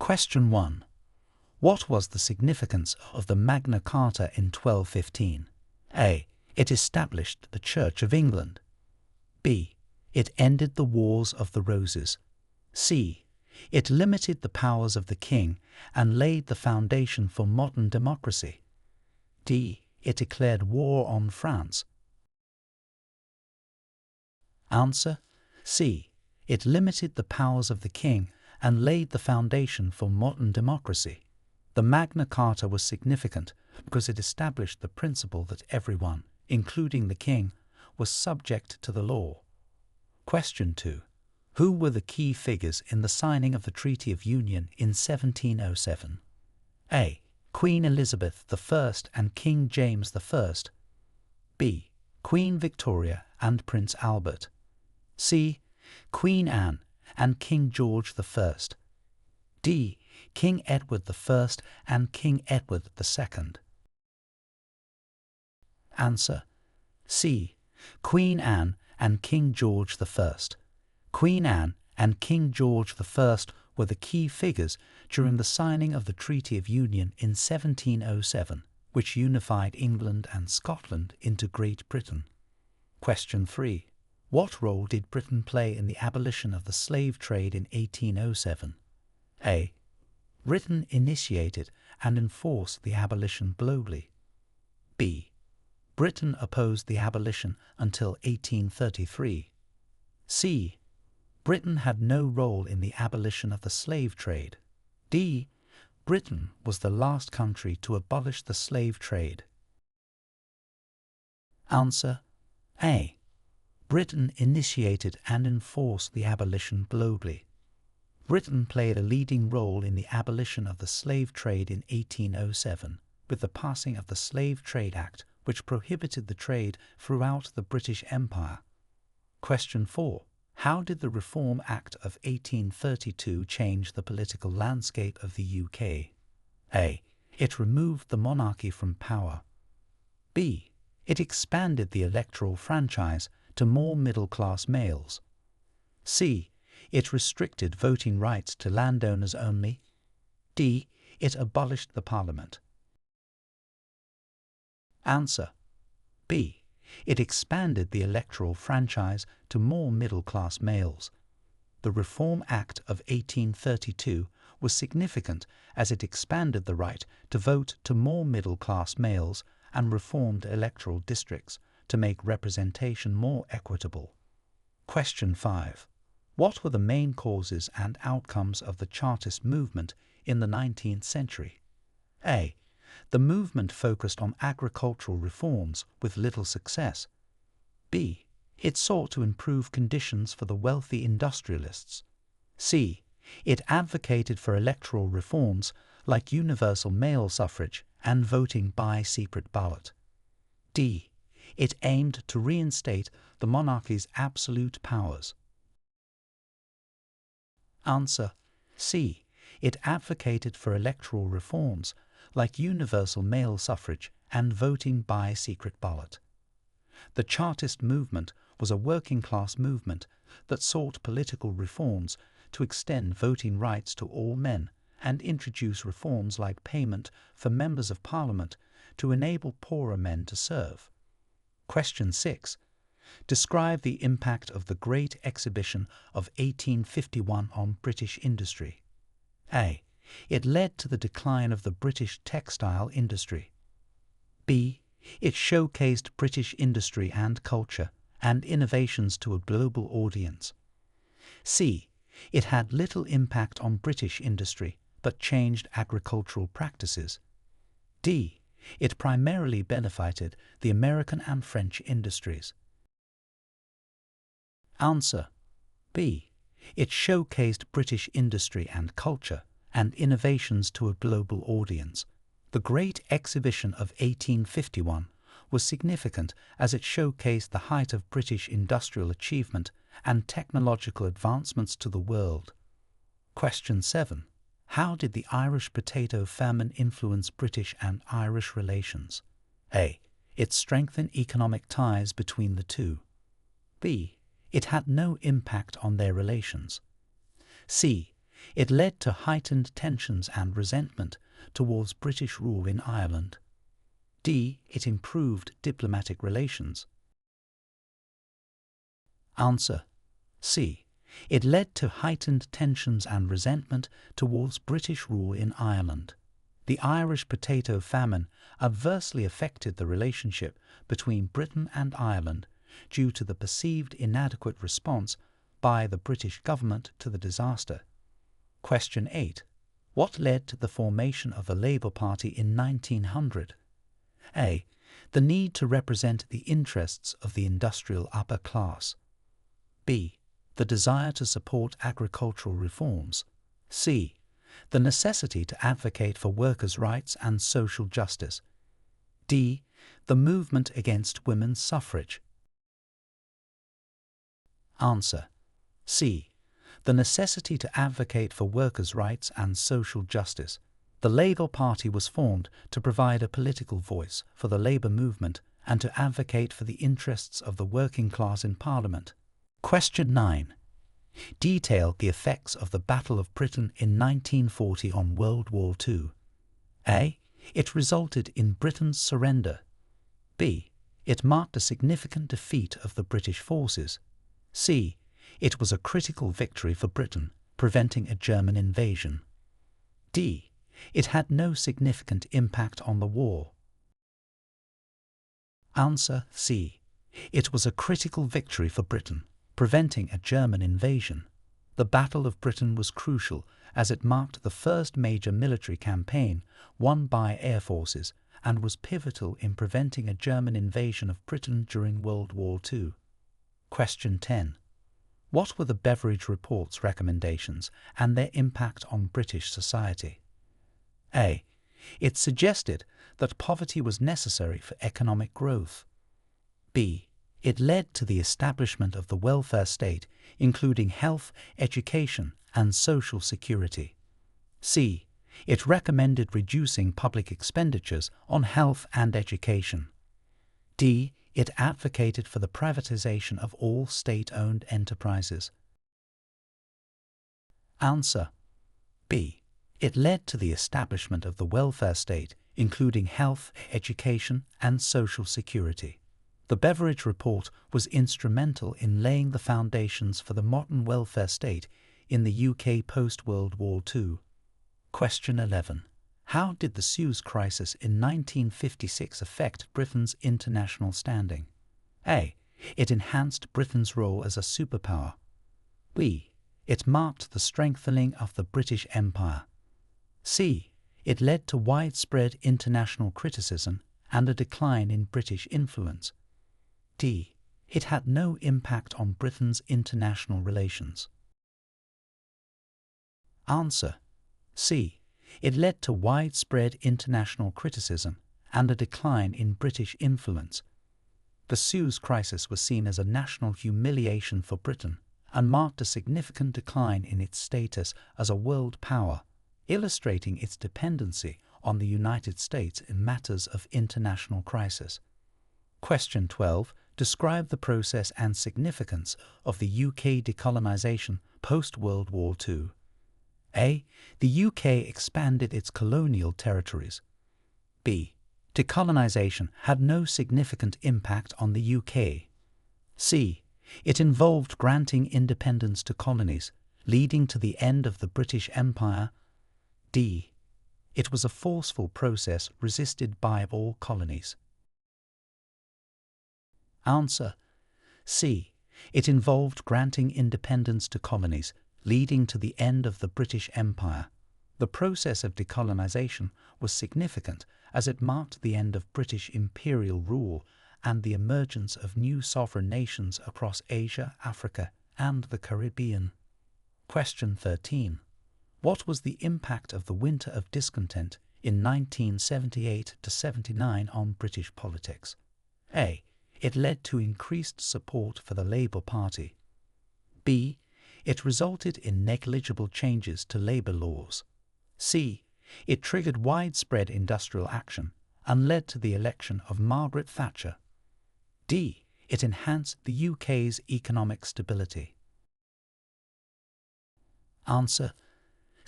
Question 1. What was the significance of the Magna Carta in 1215? A. It established the Church of England. B. It ended the Wars of the Roses. C. It limited the powers of the king and laid the foundation for modern democracy. D. It declared war on France. Answer: C. It limited the powers of the king and laid the foundation for modern democracy. The Magna Carta was significant because it established the principle that everyone, including the king, was subject to the law. Question 2. Who were the key figures in the signing of the Treaty of Union in 1707? A. Queen Elizabeth I and King James I. B. Queen Victoria and Prince Albert. C. Queen Anne and King George I. D. King Edward I and King Edward II. Answer: C. Queen Anne and King George I. Queen Anne and King George I were the key figures during the signing of the Treaty of Union in 1707, which unified England and Scotland into Great Britain. Question 3. What role did Britain play in the abolition of the slave trade in 1807? A. Britain initiated and enforced the abolition globally. B. Britain opposed the abolition until 1833. C. Britain had no role in the abolition of the slave trade. D. Britain was the last country to abolish the slave trade. Answer: A. Britain initiated and enforced the abolition globally. Britain played a leading role in the abolition of the slave trade in 1807, with the passing of the Slave Trade Act, which prohibited the trade throughout the British Empire. Question 4. How did the Reform Act of 1832 change the political landscape of the UK? A. It removed the monarchy from power. B. It expanded the electoral franchise to more middle-class males. C. It restricted voting rights to landowners only. D. It abolished the Parliament. Answer: B. It expanded the electoral franchise to more middle-class males. The Reform Act of 1832 was significant as it expanded the right to vote to more middle-class males and reformed electoral districts to make representation more equitable. Question 5. What were the main causes and outcomes of the Chartist movement in the 19th century? A. The movement focused on agricultural reforms with little success. B. It sought to improve conditions for the wealthy industrialists. C. It advocated for electoral reforms like universal male suffrage and voting by secret ballot. D. It aimed to reinstate the monarchy's absolute powers. Answer: C. It advocated for electoral reforms like universal male suffrage and voting by secret ballot. The Chartist movement was a working-class movement that sought political reforms to extend voting rights to all men and introduce reforms like payment for members of Parliament to enable poorer men to serve. Question 6. Describe the impact of the Great Exhibition of 1851 on British industry. A. It led to the decline of the British textile industry. B. It showcased British industry and culture and innovations to a global audience. C. It had little impact on British industry but changed agricultural practices. D. It primarily benefited the American and French industries. Answer: B. It showcased British industry and culture and innovations to a global audience. The Great Exhibition of 1851 was significant as it showcased the height of British industrial achievement and technological advancements to the world. Question 7. How did the Irish potato famine influence British and Irish relations? A. It strengthened economic ties between the two. B. It had no impact on their relations. C. It led to heightened tensions and resentment towards British rule in Ireland. D. It improved diplomatic relations. Answer: C. It led to heightened tensions and resentment towards British rule in Ireland. The Irish potato famine adversely affected the relationship between Britain and Ireland due to the perceived inadequate response by the British government to the disaster. Question 8. What led to the formation of the Labour Party in 1900? A. The need to represent the interests of the industrial upper class. B. The desire to support agricultural reforms. C. The necessity to advocate for workers' rights and social justice. D. The movement against women's suffrage. Answer: C. The necessity to advocate for workers' rights and social justice. The Labour Party was formed to provide a political voice for the labour movement and to advocate for the interests of the working class in Parliament. Question 9. Detail the effects of the Battle of Britain in 1940 on World War II. A. It resulted in Britain's surrender. B. It marked a significant defeat of the British forces. C. It was a critical victory for Britain, preventing a German invasion. D. It had no significant impact on the war. Answer: C. It was a critical victory for Britain, preventing a German invasion. The Battle of Britain was crucial as it marked the first major military campaign won by air forces and was pivotal in preventing a German invasion of Britain during World War II. Question 10. What were the Beveridge Report's recommendations and their impact on British society? A. It suggested that poverty was necessary for economic growth. B. It led to the establishment of the welfare state, including health, education, and social security. C. It recommended reducing public expenditures on health and education. D. It advocated for the privatization of all state-owned enterprises. Answer: B. It led to the establishment of the welfare state, including health, education, and social security. The Beveridge Report was instrumental in laying the foundations for the modern welfare state in the UK post-World War II. Question 11. How did the Suez Crisis in 1956 affect Britain's international standing? A. It enhanced Britain's role as a superpower. B. It marked the strengthening of the British Empire. C. It led to widespread international criticism and a decline in British influence. D. It had no impact on Britain's international relations. Answer: C. It led to widespread international criticism and a decline in British influence. The Suez Crisis was seen as a national humiliation for Britain and marked a significant decline in its status as a world power, illustrating its dependency on the United States in matters of international crisis. Question 12. Describe the process and significance of the UK decolonisation post-World War II. A. The UK expanded its colonial territories. B. Decolonisation had no significant impact on the UK. C. It involved granting independence to colonies, leading to the end of the British Empire. D. It was a forceful process resisted by all colonies. Answer: C. It involved granting independence to colonies, leading to the end of the British Empire. The process of decolonisation was significant as it marked the end of British imperial rule and the emergence of new sovereign nations across Asia, Africa, and the Caribbean. Question 13. What was the impact of the Winter of Discontent in 1978-79 on British politics? A. It led to increased support for the Labour Party. B. It resulted in negligible changes to labour laws. C. It triggered widespread industrial action and led to the election of Margaret Thatcher. D. It enhanced the UK's economic stability. Answer: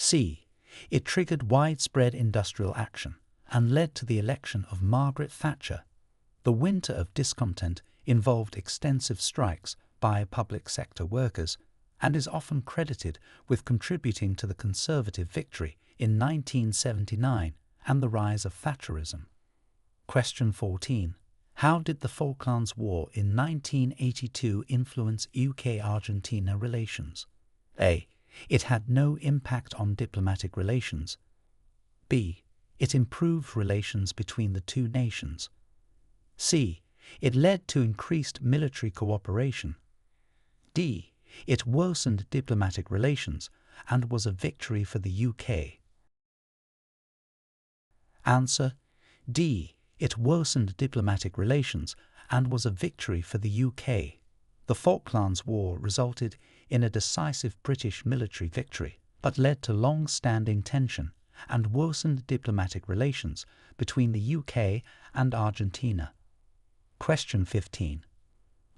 C. It triggered widespread industrial action and led to the election of Margaret Thatcher. The winter of discontent involved extensive strikes by public sector workers and is often credited with contributing to the Conservative victory in 1979 and the rise of Thatcherism. Question 14. How did the Falklands War in 1982 influence UK-Argentina relations? A. It had no impact on diplomatic relations. B. It improved relations between the two nations. C. It led to increased military cooperation. D. It worsened diplomatic relations and was a victory for the UK. Answer: D. It worsened diplomatic relations and was a victory for the UK. The Falklands War resulted in a decisive British military victory, but led to long-standing tension and worsened diplomatic relations between the UK and Argentina. Question 15.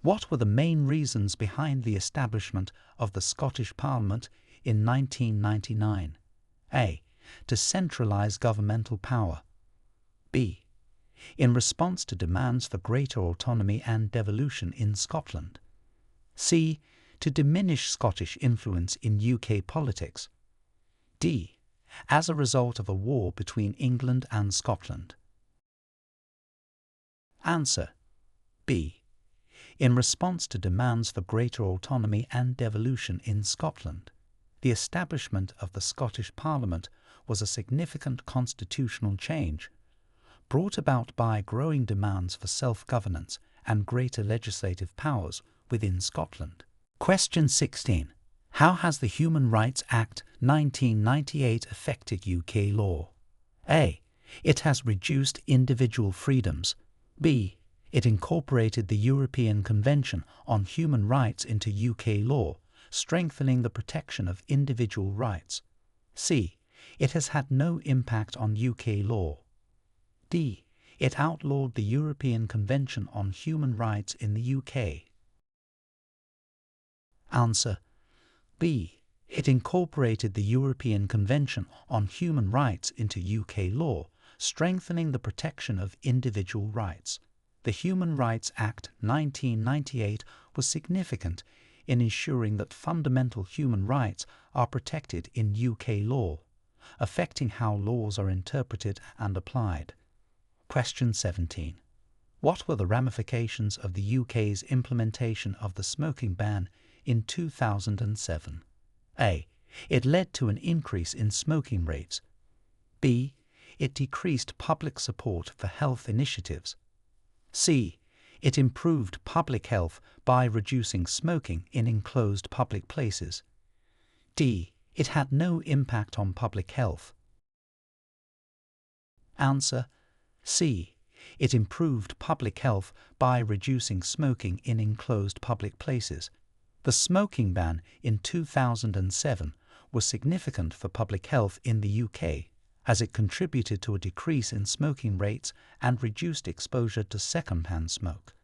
What were the main reasons behind the establishment of the Scottish Parliament in 1999? A. To centralise governmental power. B. In response to demands for greater autonomy and devolution in Scotland. C. To diminish Scottish influence in UK politics. D. As a result of a war between England and Scotland. Answer: B. In response to demands for greater autonomy and devolution in Scotland. The establishment of the Scottish Parliament was a significant constitutional change, brought about by growing demands for self-governance and greater legislative powers within Scotland. Question 16. How has the Human Rights Act 1998 affected UK law? A. It has reduced individual freedoms. B. It incorporated the European Convention on Human Rights into UK law, strengthening the protection of individual rights. C. It has had no impact on UK law. D. It outlawed the European Convention on Human Rights in the UK. Answer: B. It incorporated the European Convention on Human Rights into UK law, strengthening the protection of individual rights. The Human Rights Act 1998 was significant in ensuring that fundamental human rights are protected in UK law, affecting how laws are interpreted and applied. Question 17. What were the ramifications of the UK's implementation of the smoking ban in 2007? A. It led to an increase in smoking rates. B. It decreased public support for health initiatives. C. It improved public health by reducing smoking in enclosed public places. D. It had no impact on public health. Answer: C. It improved public health by reducing smoking in enclosed public places. The smoking ban in 2007 was significant for public health in the UK, as it contributed to a decrease in smoking rates and reduced exposure to second-hand smoke.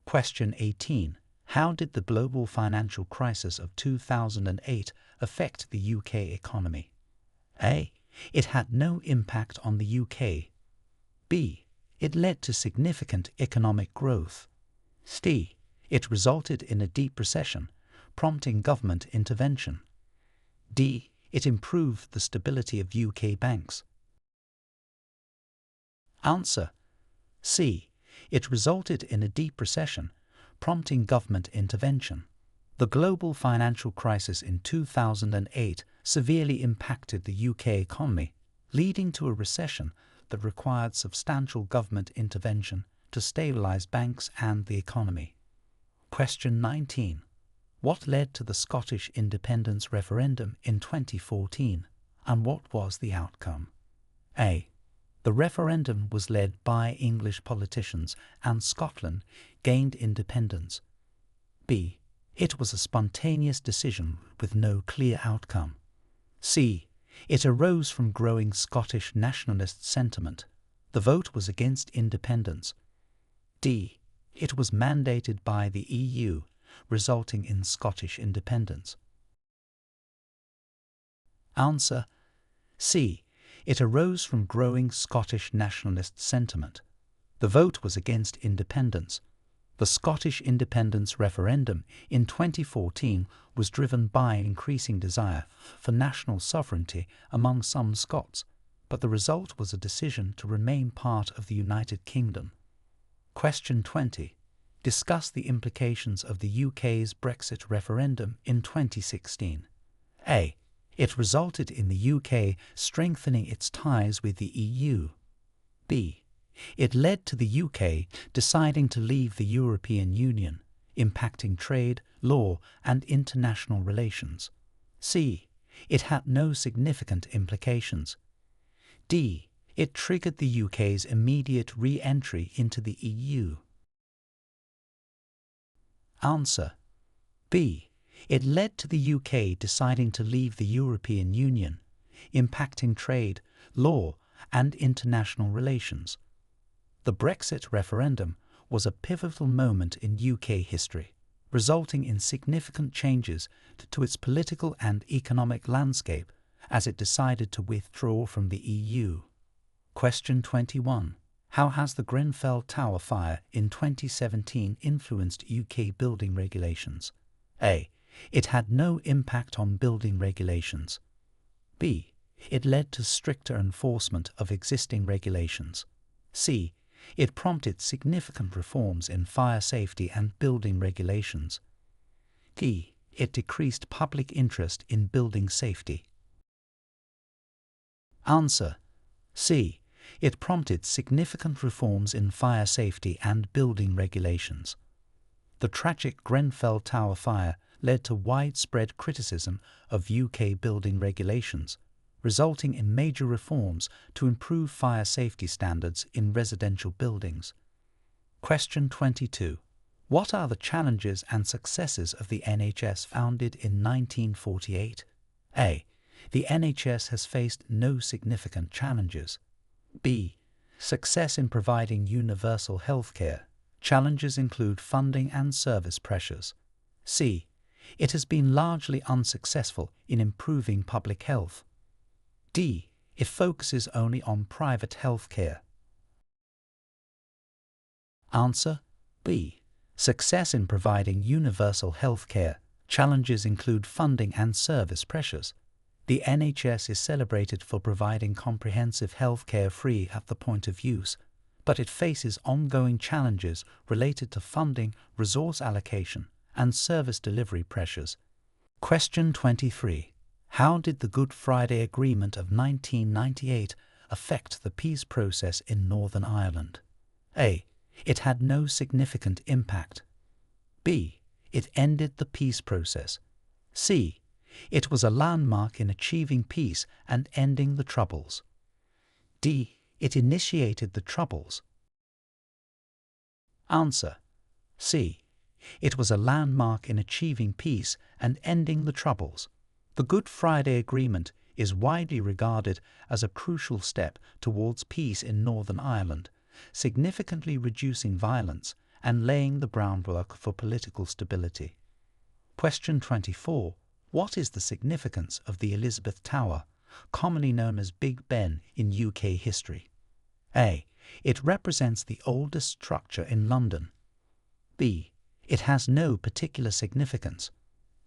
Question 18. How did the global financial crisis of 2008 affect the UK economy? A. It had no impact on the UK. B. It led to significant economic growth. C. It resulted in a deep recession, prompting government intervention. D. It improved the stability of UK banks. Answer: C. It resulted in a deep recession, prompting government intervention. The global financial crisis in 2008 severely impacted the UK economy, leading to a recession that required substantial government intervention to stabilise banks and the economy. Question 19. What led to the Scottish independence referendum in 2014, and what was the outcome? A. The referendum was led by English politicians and Scotland gained independence. B. It was a spontaneous decision with no clear outcome. C. It arose from growing Scottish nationalist sentiment. The vote was against independence. D. It was mandated by the EU, resulting in Scottish independence. Answer: C. It arose from growing Scottish nationalist sentiment. The vote was against independence. The Scottish independence referendum in 2014 was driven by increasing desire for national sovereignty among some Scots, but the result was a decision to remain part of the United Kingdom. Question 20. Discuss the implications of the UK's Brexit referendum in 2016. A. It resulted in the UK strengthening its ties with the EU. B. It led to the UK deciding to leave the European Union, impacting trade, law, and international relations. C. It had no significant implications. D. It triggered the UK's immediate re-entry into the EU. Answer. B. It led to the UK deciding to leave the European Union, impacting trade, law, and international relations. The Brexit referendum was a pivotal moment in UK history, resulting in significant changes to its political and economic landscape as it decided to withdraw from the EU. Question 21. How has the Grenfell Tower fire in 2017 influenced UK building regulations? A. It had no impact on building regulations. B. It led to stricter enforcement of existing regulations. C. It prompted significant reforms in fire safety and building regulations. D. It decreased public interest in building safety. Answer. C. It prompted significant reforms in fire safety and building regulations. The tragic Grenfell Tower fire led to widespread criticism of UK building regulations, resulting in major reforms to improve fire safety standards in residential buildings. Question 22. What are the challenges and successes of the NHS founded in 1948? A. The NHS has faced no significant challenges. B. Success in providing universal healthcare. Challenges include funding and service pressures. C. It has been largely unsuccessful in improving public health. D. It focuses only on private healthcare. Answer. B. Success in providing universal healthcare. Challenges include funding and service pressures. The NHS is celebrated for providing comprehensive healthcare free at the point of use, but it faces ongoing challenges related to funding, resource allocation, and service delivery pressures. Question 23. How did the Good Friday Agreement of 1998 affect the peace process in Northern Ireland? A. It had no significant impact. B. It ended the peace process. C. It was a landmark in achieving peace and ending the Troubles. D. It initiated the Troubles. Answer. C. It was a landmark in achieving peace and ending the Troubles. The Good Friday Agreement is widely regarded as a crucial step towards peace in Northern Ireland, significantly reducing violence and laying the groundwork for political stability. Question 24. What is the significance of the Elizabeth Tower, commonly known as Big Ben, in UK history? A. It represents the oldest structure in London. B. It has no particular significance.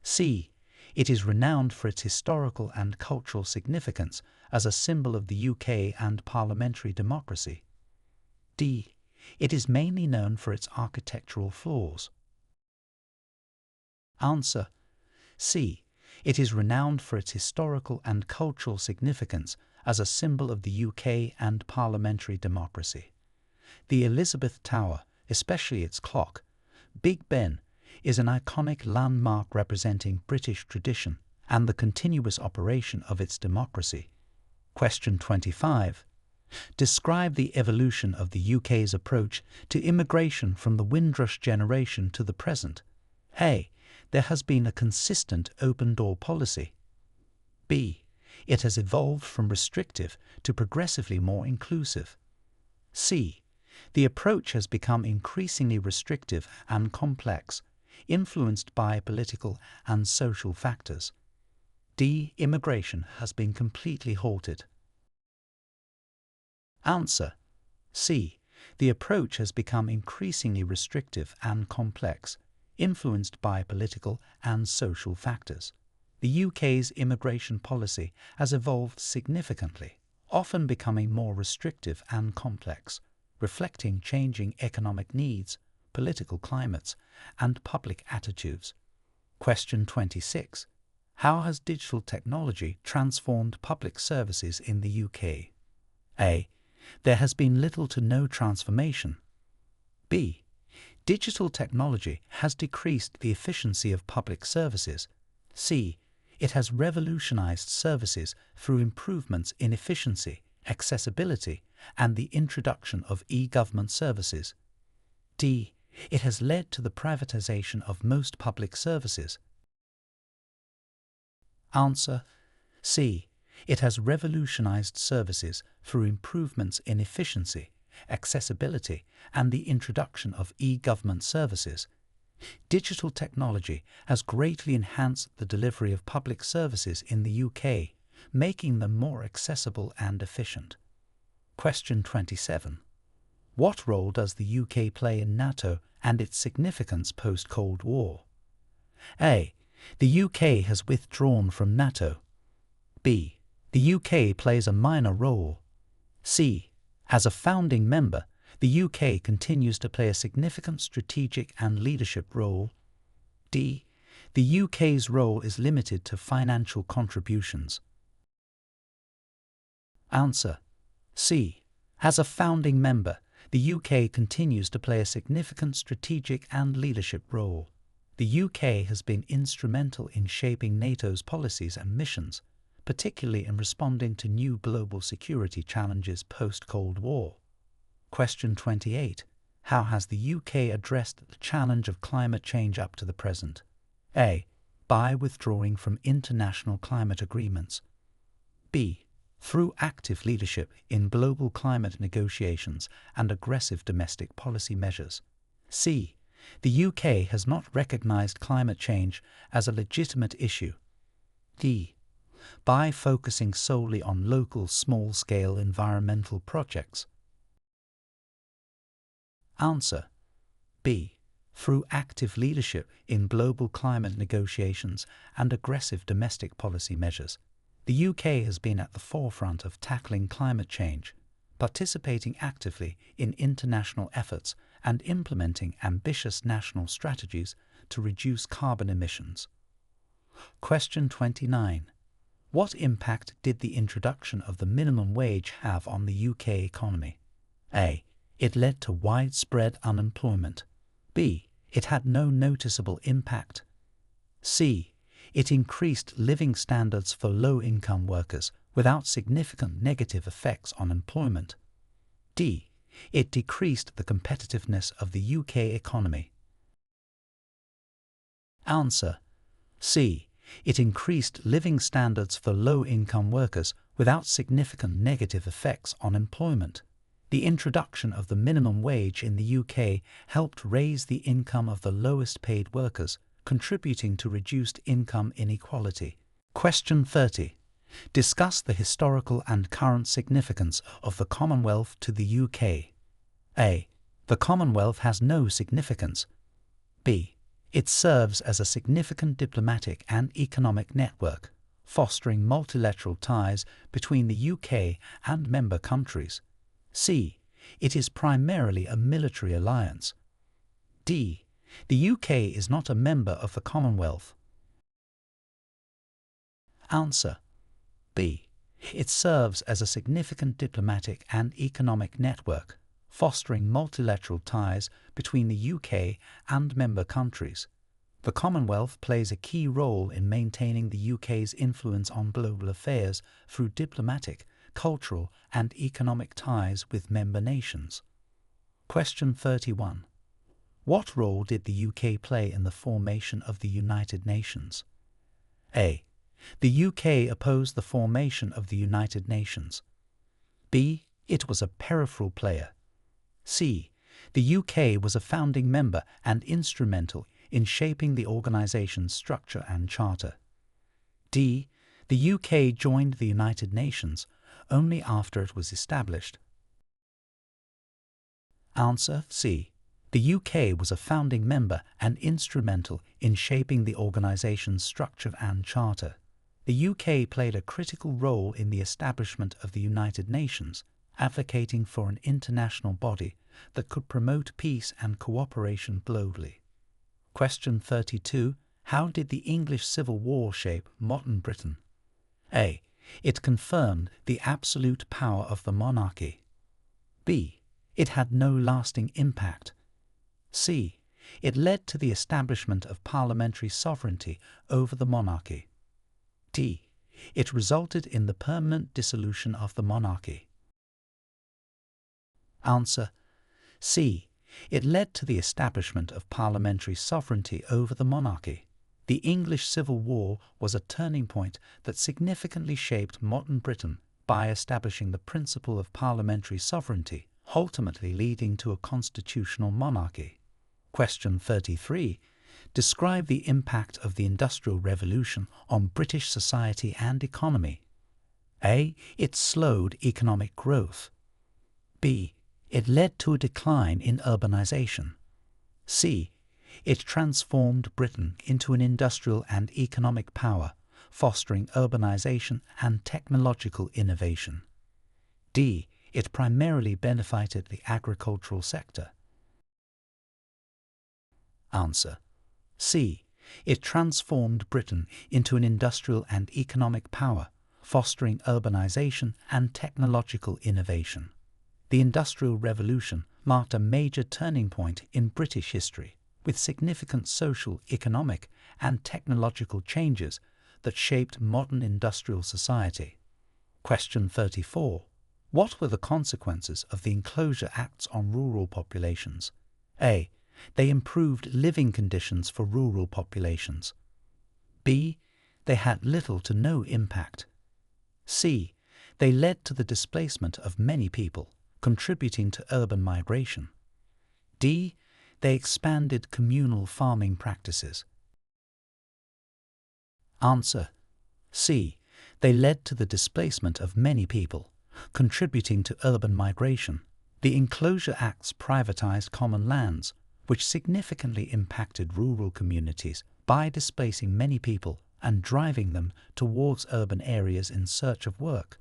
C. It is renowned for its historical and cultural significance as a symbol of the UK and parliamentary democracy. D. It is mainly known for its architectural flaws. Answer. C. It is renowned for its historical and cultural significance as a symbol of the UK and parliamentary democracy. The Elizabeth Tower, especially its clock, Big Ben, is an iconic landmark representing British tradition and the continuous operation of its democracy. Question 25. Describe the evolution of the UK's approach to immigration from the Windrush generation to the present. A. There has been a consistent open-door policy. B. It has evolved from restrictive to progressively more inclusive. C. The approach has become increasingly restrictive and complex, influenced by political and social factors. D. Immigration has been completely halted. Answer: C. The approach has become increasingly restrictive and complex, influenced by political and social factors. The UK's immigration policy has evolved significantly, often becoming more restrictive and complex, reflecting changing economic needs, political climates, and public attitudes. Question 26. How has digital technology transformed public services in the UK? A. There has been little to no transformation. B. Digital technology has decreased the efficiency of public services. C. It has revolutionized services through improvements in efficiency, accessibility, and the introduction of e-government services. D. It has led to the privatization of most public services. Answer: C. It has revolutionized services through improvements in efficiency, accessibility, and the introduction of e-government services. Digital technology has greatly enhanced the delivery of public services in the UK, making them more accessible and efficient. Question 27. What role does the UK play in NATO and its significance post-Cold War? A. The UK has withdrawn from NATO. B. The UK plays a minor role. C. As a founding member, the UK continues to play a significant strategic and leadership role. D. The UK's role is limited to financial contributions. Answer: C. As a founding member, the UK continues to play a significant strategic and leadership role. The UK has been instrumental in shaping NATO's policies and missions, particularly in responding to new global security challenges post-Cold War. Question 28. How has the UK addressed the challenge of climate change up to the present? A. By withdrawing from international climate agreements. B. Through active leadership in global climate negotiations and aggressive domestic policy measures. C. The UK has not recognized climate change as a legitimate issue. D. By focusing solely on local small-scale environmental projects. Answer: B. Through active leadership in global climate negotiations and aggressive domestic policy measures. The UK has been at the forefront of tackling climate change, participating actively in international efforts and implementing ambitious national strategies to reduce carbon emissions. Question 29. What impact did the introduction of the minimum wage have on the UK economy? A. It led to widespread unemployment. B. It had no noticeable impact. C. It increased living standards for low-income workers without significant negative effects on employment. D. It decreased the competitiveness of the UK economy. Answer: C. It increased living standards for low-income workers without significant negative effects on employment. The introduction of the minimum wage in the UK helped raise the income of the lowest-paid workers, contributing to reduced income inequality. Question 30. Discuss the historical and current significance of the Commonwealth to the UK. A. The Commonwealth has no significance. B. It serves as a significant diplomatic and economic network, fostering multilateral ties between the UK and member countries. C. It is primarily a military alliance. D. The UK is not a member of the Commonwealth. Answer: B. It serves as a significant diplomatic and economic network, fostering multilateral ties between the UK and member countries. The Commonwealth plays a key role in maintaining the UK's influence on global affairs through diplomatic, cultural and economic ties with member nations. Question 31. What role did the UK play in the formation of the United Nations? A. The UK opposed the formation of the United Nations. B. It was a peripheral player. C. The UK was a founding member and instrumental in shaping the organisation's structure and charter. D. The UK joined the United Nations only after it was established. Answer C. The UK was a founding member and instrumental in shaping the organisation's structure and charter. The UK played a critical role in the establishment of the United Nations, advocating for an international body that could promote peace and cooperation globally. Question 32. How did the English Civil War shape modern Britain? A. It confirmed the absolute power of the monarchy. B. It had no lasting impact. C. It led to the establishment of parliamentary sovereignty over the monarchy. D. It resulted in the permanent dissolution of the monarchy. Answer C. It led to the establishment of parliamentary sovereignty over the monarchy. The English Civil War was a turning point that significantly shaped modern Britain by establishing the principle of parliamentary sovereignty, ultimately leading to a constitutional monarchy. Question 33. Describe the impact of the Industrial Revolution on British society and economy. A. It slowed economic growth. B. It led to a decline in urbanisation. C. It transformed Britain into an industrial and economic power, fostering urbanisation and technological innovation. D. It primarily benefited the agricultural sector. Answer C. It transformed Britain into an industrial and economic power, fostering urbanisation and technological innovation. The Industrial Revolution marked a major turning point in British history, with significant social, economic, and technological changes that shaped modern industrial society. Question 34. What were the consequences of the Enclosure Acts on rural populations? A. They improved living conditions for rural populations. B. They had little to no impact. C. They led to the displacement of many people, contributing to urban migration. D. They expanded communal farming practices. Answer C. They led to the displacement of many people, contributing to urban migration. The Enclosure Acts privatized common lands, which significantly impacted rural communities by displacing many people and driving them towards urban areas in search of work.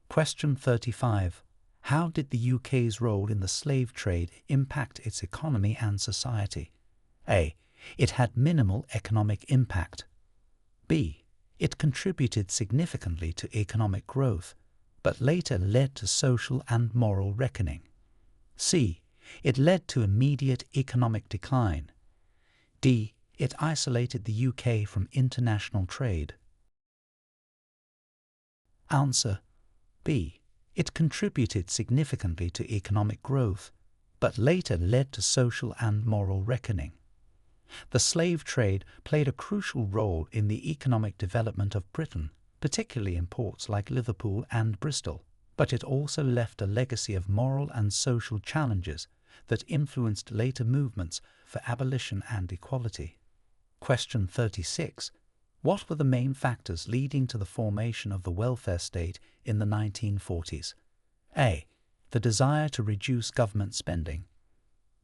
Question 35. How did the UK's role in the slave trade impact its economy and society? A. It had minimal economic impact. B. It contributed significantly to economic growth, but later led to social and moral reckoning. C. It led to immediate economic decline. D. It isolated the UK from international trade. Answer B. It contributed significantly to economic growth, but later led to social and moral reckoning. The slave trade played a crucial role in the economic development of Britain, particularly in ports like Liverpool and Bristol, but it also left a legacy of moral and social challenges that influenced later movements for abolition and equality. Question 36. What were the main factors leading to the formation of the welfare state in the 1940s? A. The desire to reduce government spending.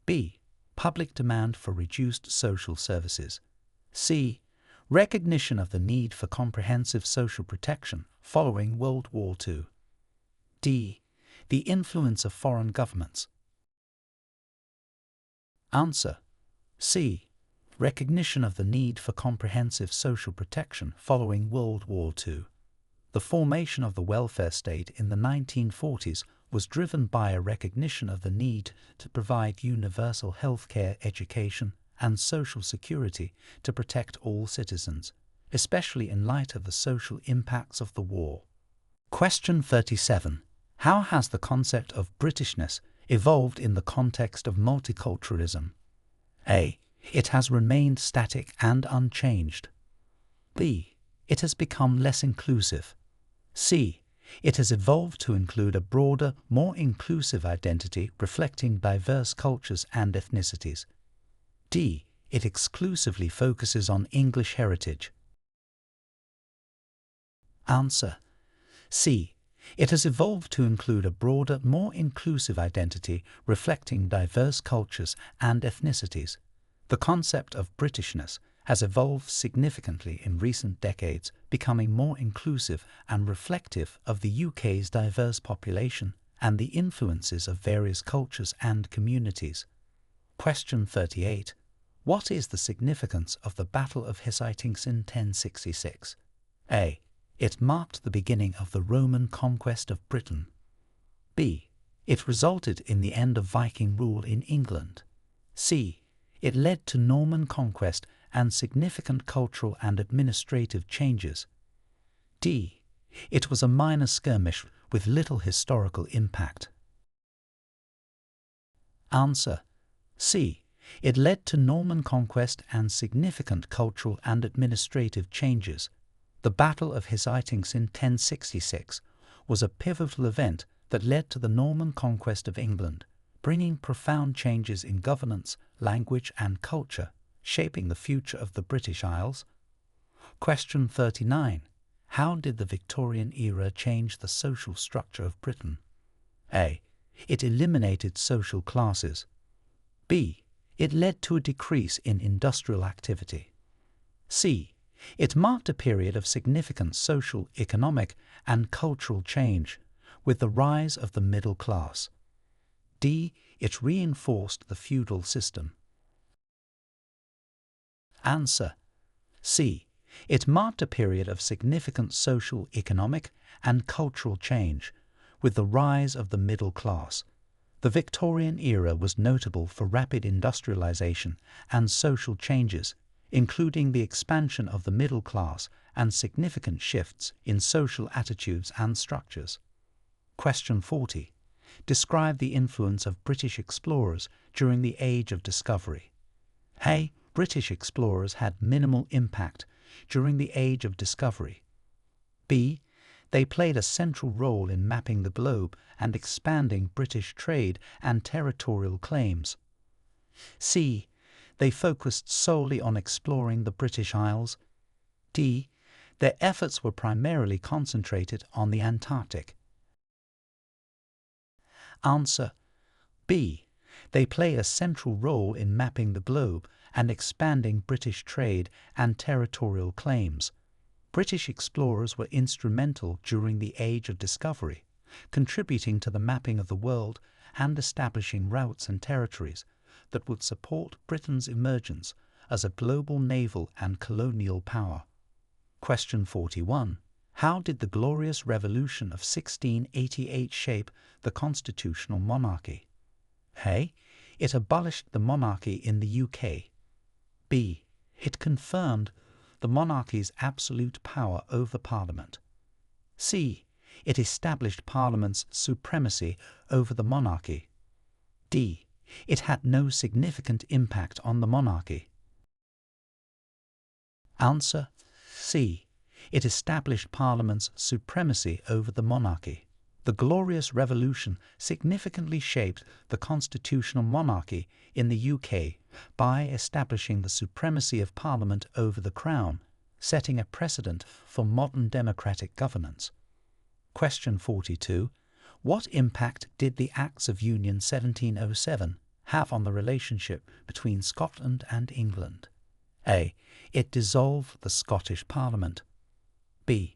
B. Public demand for reduced social services. C. Recognition of the need for comprehensive social protection following World War II. D. The influence of foreign governments. Answer C. Recognition of the need for comprehensive social protection following World War II. The formation of the welfare state in the 1940s was driven by a recognition of the need to provide universal healthcare, education, and social security to protect all citizens, especially in light of the social impacts of the war. Question 37. How has the concept of Britishness evolved in the context of multiculturalism? A. It has remained static and unchanged. B. It has become less inclusive. C. It has evolved to include a broader, more inclusive identity reflecting diverse cultures and ethnicities. D. It exclusively focuses on English heritage. Answer: C. It has evolved to include a broader, more inclusive identity reflecting diverse cultures and ethnicities. The concept of Britishness has evolved significantly in recent decades, becoming more inclusive and reflective of the UK's diverse population and the influences of various cultures and communities. Question 38. What is the significance of the Battle of Hastings in 1066? A. It marked the beginning of the Roman conquest of Britain. B. It resulted in the end of Viking rule in England. C. It led to Norman conquest and significant cultural and administrative changes. D. It was a minor skirmish with little historical impact. Answer: C. It led to Norman conquest and significant cultural and administrative changes. The Battle of Hastings in 1066 was a pivotal event that led to the Norman conquest of England, bringing profound changes in governance, language and culture, shaping the future of the British Isles. Question 39. How did the Victorian era change the social structure of Britain? A. It eliminated social classes. B. It led to a decrease in industrial activity. C. It marked a period of significant social, economic and cultural change, with the rise of the middle class. D. It reinforced the feudal system. Answer: C. It marked a period of significant social, economic and cultural change, with the rise of the middle class. The Victorian era was notable for rapid industrialization and social changes, including the expansion of the middle class and significant shifts in social attitudes and structures. Question 40. Describe the influence of British explorers during the Age of Discovery. A. British explorers had minimal impact during the Age of Discovery. B. They played a central role in mapping the globe and expanding British trade and territorial claims. C. They focused solely on exploring the British Isles. D. Their efforts were primarily concentrated on the Antarctic. Answer: B. They play a central role in mapping the globe and expanding British trade and territorial claims. British explorers were instrumental during the Age of Discovery, contributing to the mapping of the world and establishing routes and territories that would support Britain's emergence as a global naval and colonial power. Question 41. How did the Glorious Revolution of 1688 shape the constitutional monarchy? A. It abolished the monarchy in the UK. B. It confirmed the monarchy's absolute power over Parliament. C. It established Parliament's supremacy over the monarchy. D. It had no significant impact on the monarchy. Answer: C. It established Parliament's supremacy over the monarchy. The Glorious Revolution significantly shaped the constitutional monarchy in the UK by establishing the supremacy of Parliament over the Crown, setting a precedent for modern democratic governance. Question 42. What impact did the Acts of Union 1707 have on the relationship between Scotland and England? A. It dissolved the Scottish Parliament. B.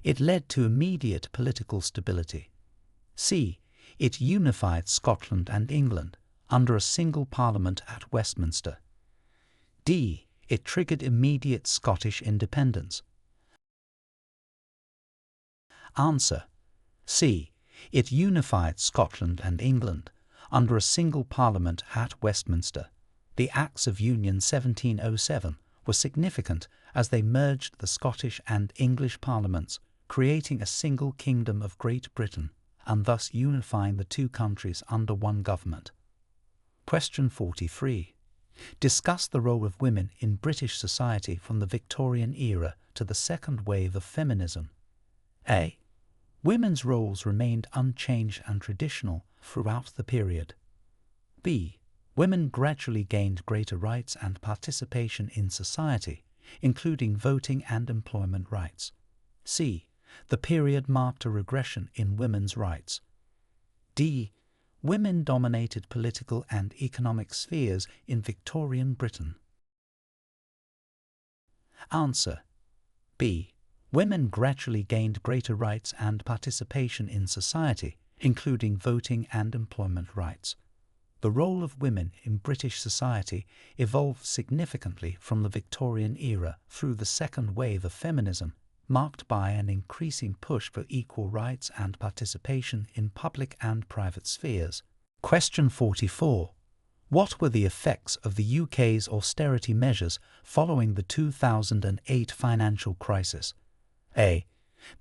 It led to immediate political stability. C. It unified Scotland and England under a single Parliament at Westminster. D. It triggered immediate Scottish independence. Answer: C. It unified Scotland and England under a single Parliament at Westminster. The Acts of Union 1707 were significant as they merged the Scottish and English Parliaments, creating a single Kingdom of Great Britain, and thus unifying the two countries under one government. Question 43. Discuss the role of women in British society from the Victorian era to the second wave of feminism. A. Women's roles remained unchanged and traditional throughout the period. B. Women gradually gained greater rights and participation in society, including voting and employment rights. C. The period marked a regression in women's rights. D. Women dominated political and economic spheres in Victorian Britain. Answer. B. Women gradually gained greater rights and participation in society, including voting and employment rights. The role of women in British society evolved significantly from the Victorian era through the second wave of feminism, marked by an increasing push for equal rights and participation in public and private spheres. Question 44. What were the effects of the UK's austerity measures following the 2008 financial crisis? A.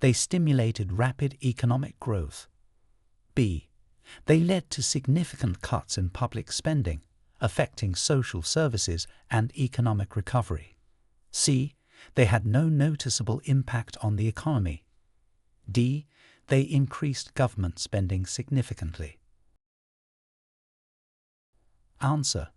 They stimulated rapid economic growth. B. They led to significant cuts in public spending, affecting social services and economic recovery. C. They had no noticeable impact on the economy. D. They increased government spending significantly. Answer.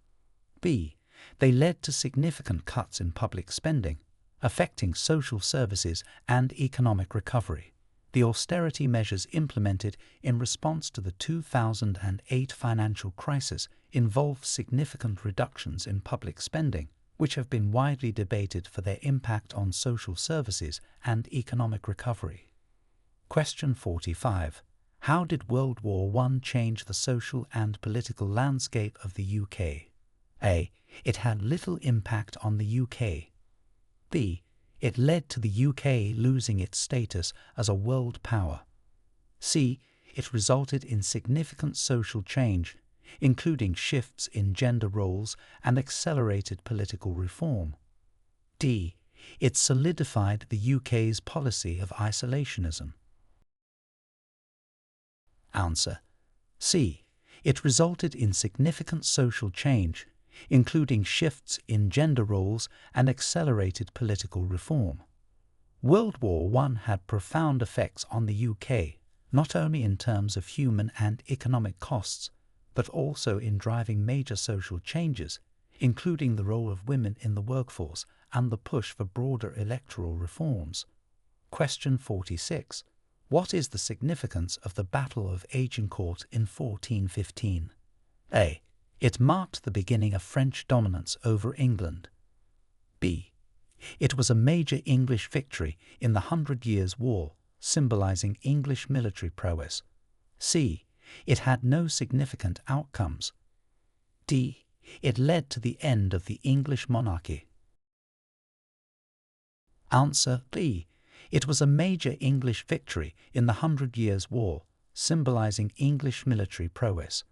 B. They led to significant cuts in public spending, affecting social services and economic recovery. The austerity measures implemented in response to the 2008 financial crisis involved significant reductions in public spending, which have been widely debated for their impact on social services and economic recovery. Question 45. How did World War I change the social and political landscape of the UK? A. It had little impact on the UK. B. It led to the UK losing its status as a world power. C. It resulted in significant social change, including shifts in gender roles and accelerated political reform. D. It solidified the UK's policy of isolationism. Answer. C. It resulted in significant social change, including shifts in gender roles and accelerated political reform. World War I had profound effects on the UK, not only in terms of human and economic costs, but also in driving major social changes, including the role of women in the workforce and the push for broader electoral reforms. Question 46. What is the significance of the Battle of Agincourt in 1415? A. It marked the beginning of French dominance over England. B. It was a major English victory in the 100 Years' War, symbolizing English military prowess. C. It had no significant outcomes. D. It led to the end of the English monarchy. Answer. B. It was a major English victory in the 100 Years' War, symbolizing English military prowess.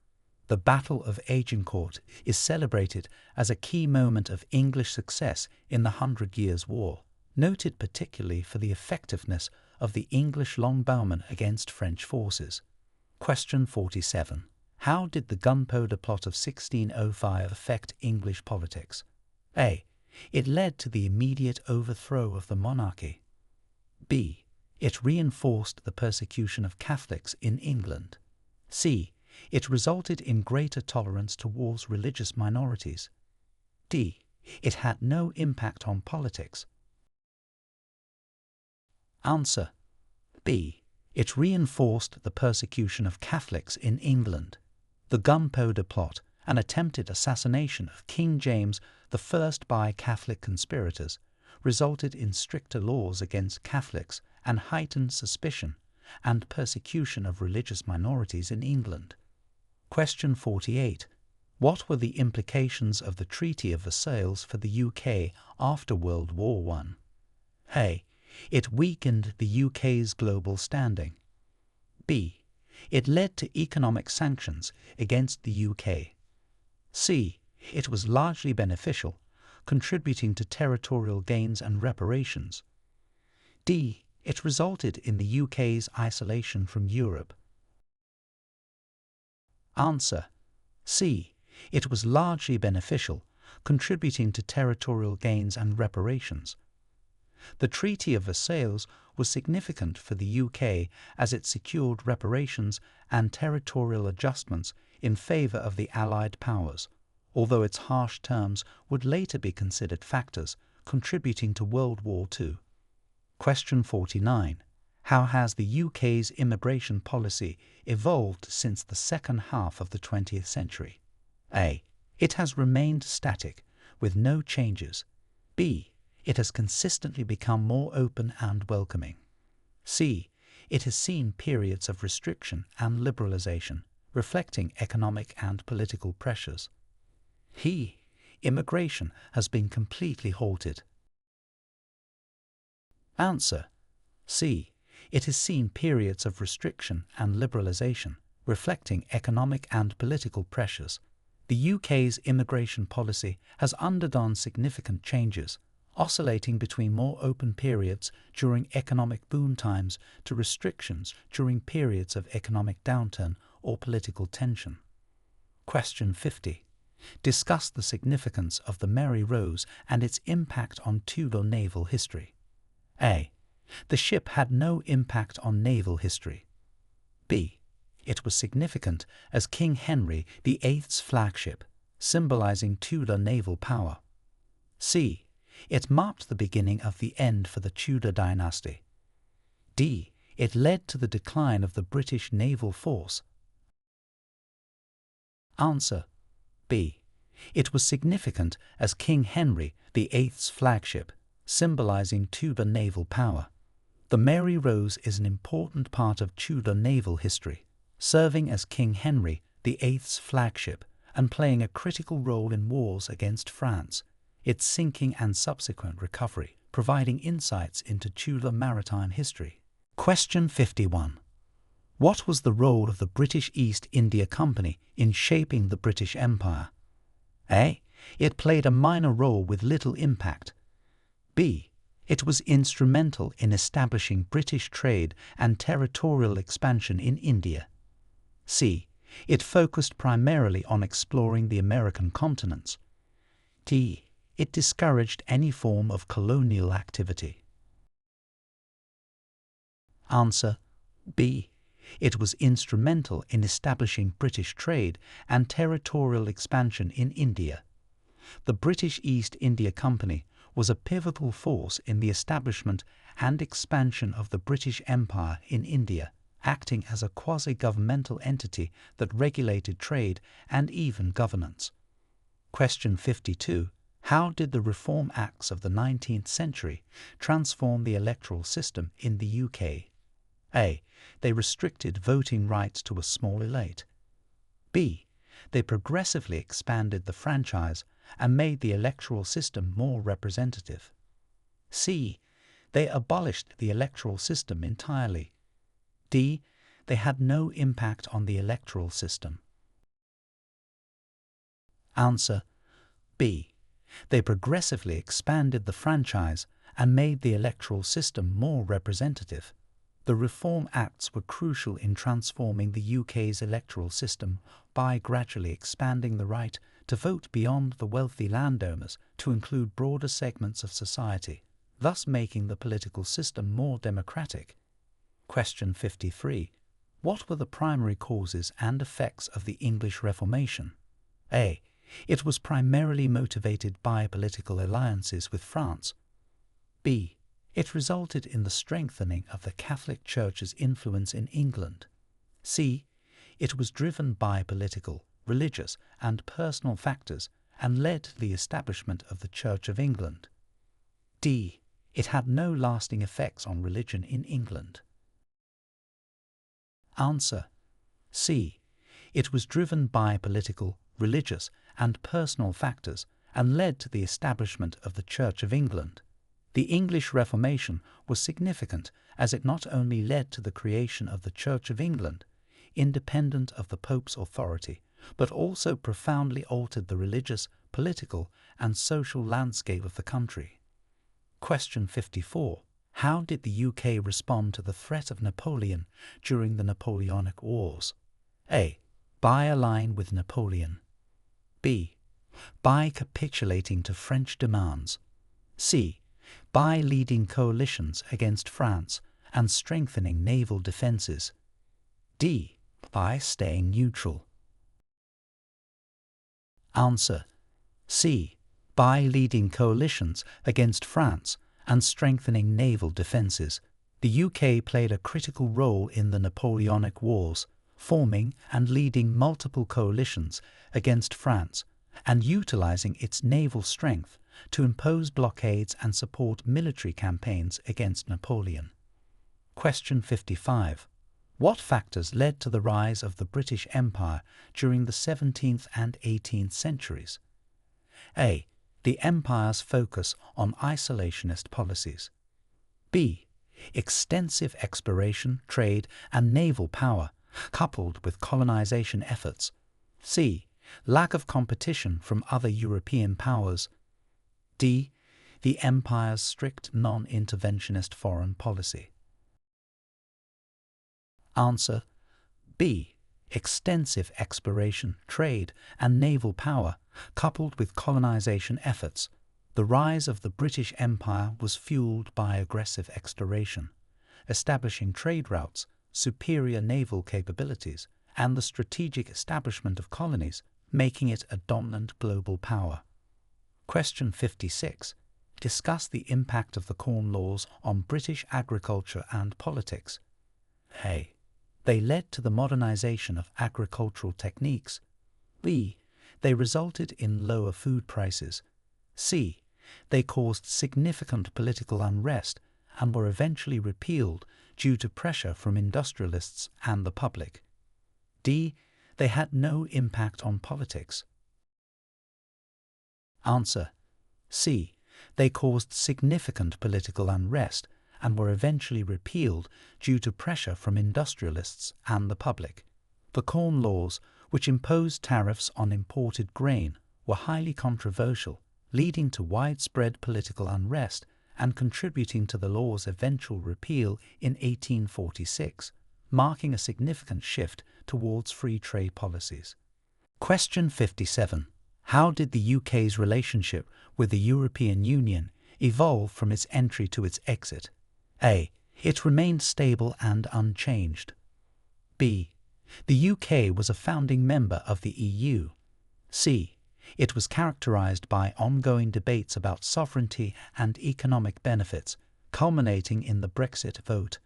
The Battle of Agincourt is celebrated as a key moment of English success in the 100 Years' War, noted particularly for the effectiveness of the English longbowmen against French forces. Question 47. How did the Gunpowder Plot of 1605 affect English politics? A. It led to the immediate overthrow of the monarchy. B. It reinforced the persecution of Catholics in England. C. It resulted in greater tolerance towards religious minorities. D. It had no impact on politics. Answer. B. It reinforced the persecution of Catholics in England. The Gunpowder Plot, an attempted assassination of King James I by Catholic conspirators, resulted in stricter laws against Catholics and heightened suspicion and persecution of religious minorities in England. Question 48. What were the implications of the Treaty of Versailles for the UK after World War I? A. It weakened the UK's global standing. B. It led to economic sanctions against the UK. C. It was largely beneficial, contributing to territorial gains and reparations. D. It resulted in the UK's isolation from Europe. Answer. C. It was largely beneficial, contributing to territorial gains and reparations. The Treaty of Versailles was significant for the UK as it secured reparations and territorial adjustments in favour of the Allied powers, although its harsh terms would later be considered factors contributing to World War II. Question 49. How has the UK's immigration policy evolved since the second half of the 20th century? A. It has remained static, with no changes. B. It has consistently become more open and welcoming. C. It has seen periods of restriction and liberalisation, reflecting economic and political pressures. D. Immigration has been completely halted. Answer. C. It has seen periods of restriction and liberalisation, reflecting economic and political pressures. The UK's immigration policy has undergone significant changes, oscillating between more open periods during economic boom times to restrictions during periods of economic downturn or political tension. Question 50. Discuss the significance of the Mary Rose and its impact on Tudor naval history. A. The ship had no impact on naval history. B. It was significant as King Henry VIII's flagship, symbolizing Tudor naval power. C. It marked the beginning of the end for the Tudor dynasty. D. It led to the decline of the British naval force. Answer. B. It was significant as King Henry VIII's flagship, symbolizing Tudor naval power. The Mary Rose is an important part of Tudor naval history, serving as King Henry VIII's flagship and playing a critical role in wars against France, its sinking and subsequent recovery, providing insights into Tudor maritime history. Question 51. What was the role of the British East India Company in shaping the British Empire? A. It played a minor role with little impact. B. It was instrumental in establishing British trade and territorial expansion in India. C. It focused primarily on exploring the American continents. D. It discouraged any form of colonial activity. Answer. B. It was instrumental in establishing British trade and territorial expansion in India. The British East India Company was a pivotal force in the establishment and expansion of the British Empire in India, acting as a quasi-governmental entity that regulated trade and even governance. Question 52. How did the Reform Acts of the 19th century transform the electoral system in the UK? A. They restricted voting rights to a small elite. B. They progressively expanded the franchise and made the electoral system more representative. C. They abolished the electoral system entirely. D. They had no impact on the electoral system. Answer. B. They progressively expanded the franchise and made the electoral system more representative. The Reform Acts were crucial in transforming the UK's electoral system by gradually expanding the right to vote beyond the wealthy landowners to include broader segments of society, thus making the political system more democratic. Question 53. What were the primary causes and effects of the English Reformation? A. It was primarily motivated by political alliances with France. B. It resulted in the strengthening of the Catholic Church's influence in England. C. It was driven by political, religious, and personal factors and led to the establishment of the Church of England. D. It had no lasting effects on religion in England. Answer. C. It was driven by political, religious, and personal factors and led to the establishment of the Church of England. The English Reformation was significant as it not only led to the creation of the Church of England, independent of the Pope's authority, but also profoundly altered the religious, political, and social landscape of the country. Question 54. How did the UK respond to the threat of Napoleon during the Napoleonic Wars? A. By allying with Napoleon. B. By capitulating to French demands. C. By leading coalitions against France and strengthening naval defences. D. By staying neutral. Answer. C. By leading coalitions against France and strengthening naval defences. The UK played a critical role in the Napoleonic Wars, forming and leading multiple coalitions against France and utilising its naval strength to impose blockades and support military campaigns against Napoleon. Question 55. What factors led to the rise of the British Empire during the 17th and 18th centuries? A. The empire's focus on isolationist policies. B. Extensive exploration, trade, and naval power, coupled with colonization efforts. C. Lack of competition from other European powers. D. The empire's strict non-interventionist foreign policy. Answer: B. Extensive exploration, trade, and naval power, coupled with colonization efforts. The rise of the British Empire was fueled by aggressive exploration, establishing trade routes, superior naval capabilities, and the strategic establishment of colonies, making it a dominant global power. Question 56. Discuss the impact of the Corn Laws on British agriculture and politics. A. They led to the modernization of agricultural techniques. B. They resulted in lower food prices. C. They caused significant political unrest and were eventually repealed due to pressure from industrialists and the public. D. They had no impact on politics. Answer: C. They caused significant political unrest and were eventually repealed due to pressure from industrialists and the public. The Corn Laws, which imposed tariffs on imported grain, were highly controversial, leading to widespread political unrest and contributing to the law's eventual repeal in 1846, marking a significant shift towards free trade policies. Question 57. How did the UK's relationship with the European Union evolve from its entry to its exit? A. It remained stable and unchanged. B. The UK was a founding member of the EU. C. It was characterised by ongoing debates about sovereignty and economic benefits, culminating in the Brexit vote.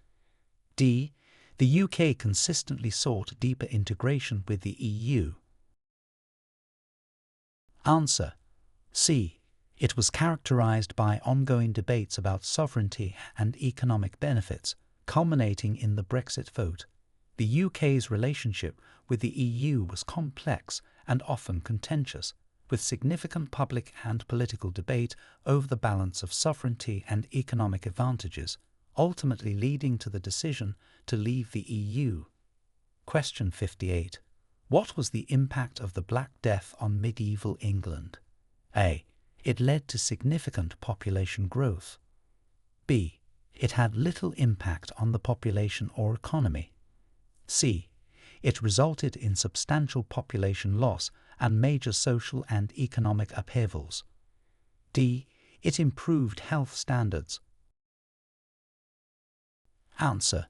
D. The UK consistently sought deeper integration with the EU. Answer: C. It was characterised by ongoing debates about sovereignty and economic benefits, culminating in the Brexit vote. The UK's relationship with the EU was complex and often contentious, with significant public and political debate over the balance of sovereignty and economic advantages, ultimately leading to the decision to leave the EU. Question 58. What was the impact of the Black Death on medieval England? A. It led to significant population growth. B. It had little impact on the population or economy. C. It resulted in substantial population loss and major social and economic upheavals. D. It improved health standards. Answer: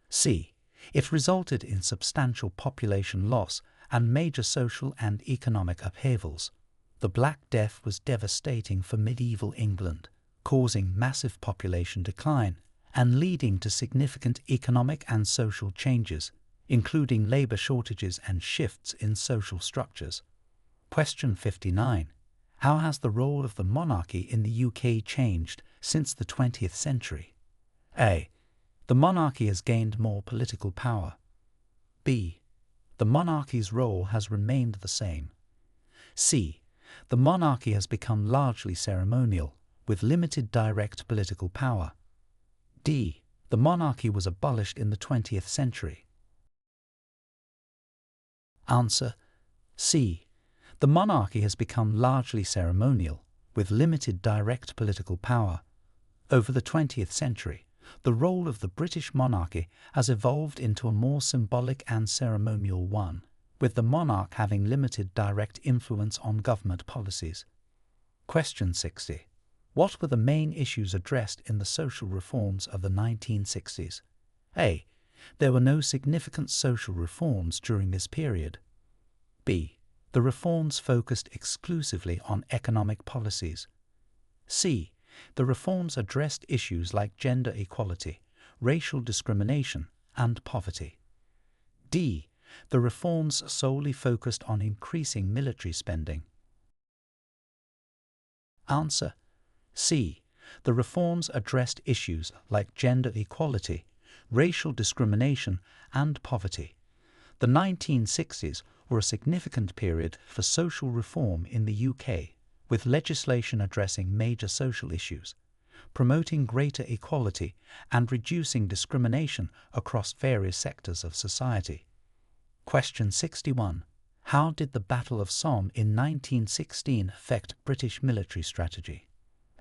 C. It resulted in substantial population loss and major social and economic upheavals. The Black Death was devastating for medieval England, causing massive population decline and leading to significant economic and social changes, including labour shortages and shifts in social structures. Question 59. How has the role of the monarchy in the UK changed since the 20th century? A. The monarchy has gained more political power. B. The monarchy's role has remained the same. C. The monarchy has become largely ceremonial, with limited direct political power. D. The monarchy was abolished in the 20th century. Answer: C. The monarchy has become largely ceremonial, with limited direct political power. Over the 20th century, the role of the British monarchy has evolved into a more symbolic and ceremonial one, with the monarch having limited direct influence on government policies. Question 60. What were the main issues addressed in the social reforms of the 1960s? A. There were no significant social reforms during this period. B. The reforms focused exclusively on economic policies. C. The reforms addressed issues like gender equality, racial discrimination and poverty. D. The reforms solely focused on increasing military spending. Answer: C. The reforms addressed issues like gender equality, racial discrimination, and poverty. The 1960s were a significant period for social reform in the UK, with legislation addressing major social issues, promoting greater equality, and reducing discrimination across various sectors of society. Question 61. How did the Battle of Somme in 1916 affect British military strategy?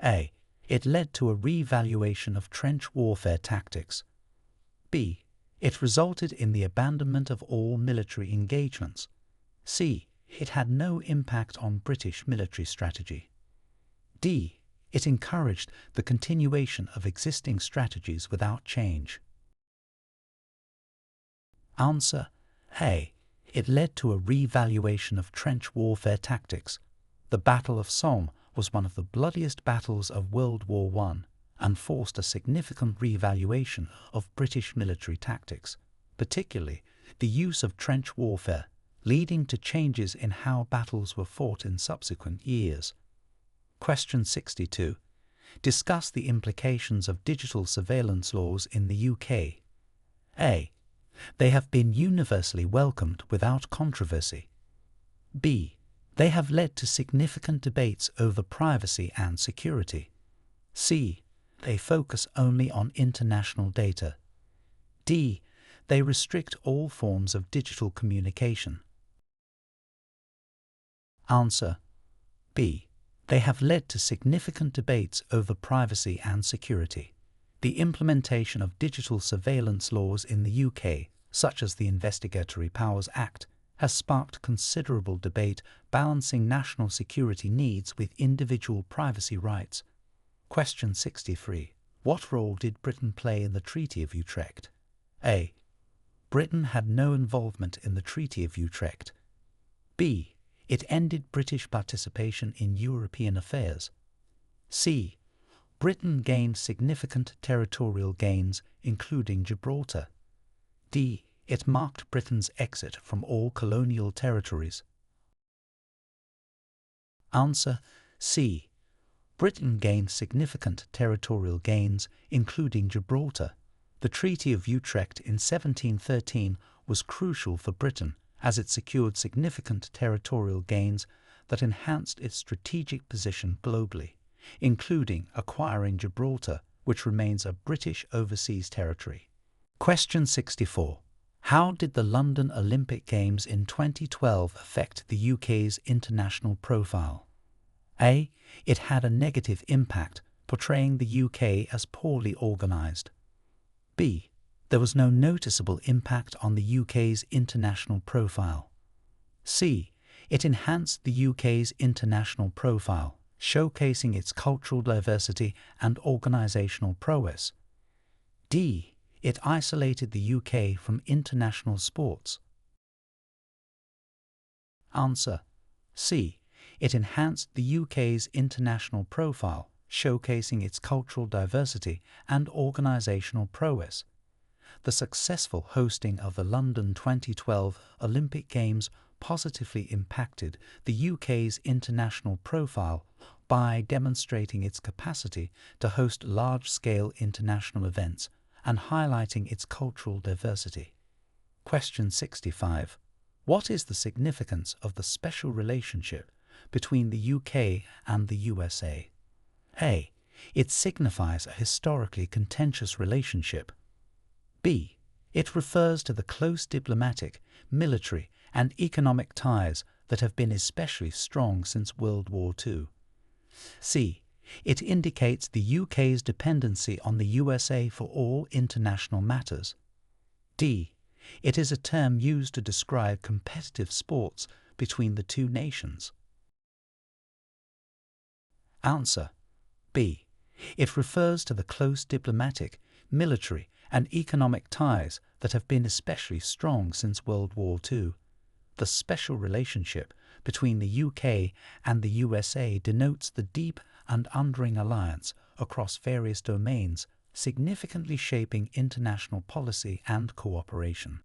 A. It led to a re-evaluation of trench warfare tactics. B. It resulted in the abandonment of all military engagements. C. It had no impact on British military strategy. D. It encouraged the continuation of existing strategies without change. Answer: A. It led to a re-evaluation of trench warfare tactics. The Battle of Somme was one of the bloodiest battles of World War I and forced a significant re-evaluation of British military tactics, particularly the use of trench warfare, leading to changes in how battles were fought in subsequent years. Question 62. Discuss the implications of digital surveillance laws in the UK. A. They have been universally welcomed without controversy. B. They have led to significant debates over privacy and security. C. They focus only on international data. D. They restrict all forms of digital communication. Answer: B. They have led to significant debates over privacy and security. The implementation of digital surveillance laws in the UK, such as the Investigatory Powers Act, has sparked considerable debate balancing national security needs with individual privacy rights. Question 63. What role did Britain play in the Treaty of Utrecht? A. Britain had no involvement in the Treaty of Utrecht. B. It ended British participation in European affairs. C. Britain gained significant territorial gains, including Gibraltar. D. It marked Britain's exit from all colonial territories. Answer: C. Britain gained significant territorial gains, including Gibraltar. The Treaty of Utrecht in 1713 was crucial for Britain as it secured significant territorial gains that enhanced its strategic position globally, including acquiring Gibraltar, which remains a British overseas territory. Question 64. How did the London Olympic Games in 2012 affect the UK's international profile? A. It had a negative impact, portraying the UK as poorly organised. B. There was no noticeable impact on the UK's international profile. C. It enhanced the UK's international profile, showcasing its cultural diversity and organisational prowess. D. It isolated the UK from international sports. Answer: C. It enhanced the UK's international profile, showcasing its cultural diversity and organisational prowess. The successful hosting of the London 2012 Olympic Games positively impacted the UK's international profile by demonstrating its capacity to host large-scale international events and highlighting its cultural diversity. Question 65. What is the significance of the special relationship between the UK and the USA? A. It signifies a historically contentious relationship. B. It refers to the close diplomatic, military, and economic ties that have been especially strong since World War II. C. It indicates the UK's dependency on the USA for all international matters. D. It is a term used to describe competitive sports between the two nations. Answer: B. It refers to the close diplomatic, military, and economic ties that have been especially strong since World War II. The special relationship between the UK and the USA denotes the deep and enduring alliance across various domains significantly shaping international policy and cooperation.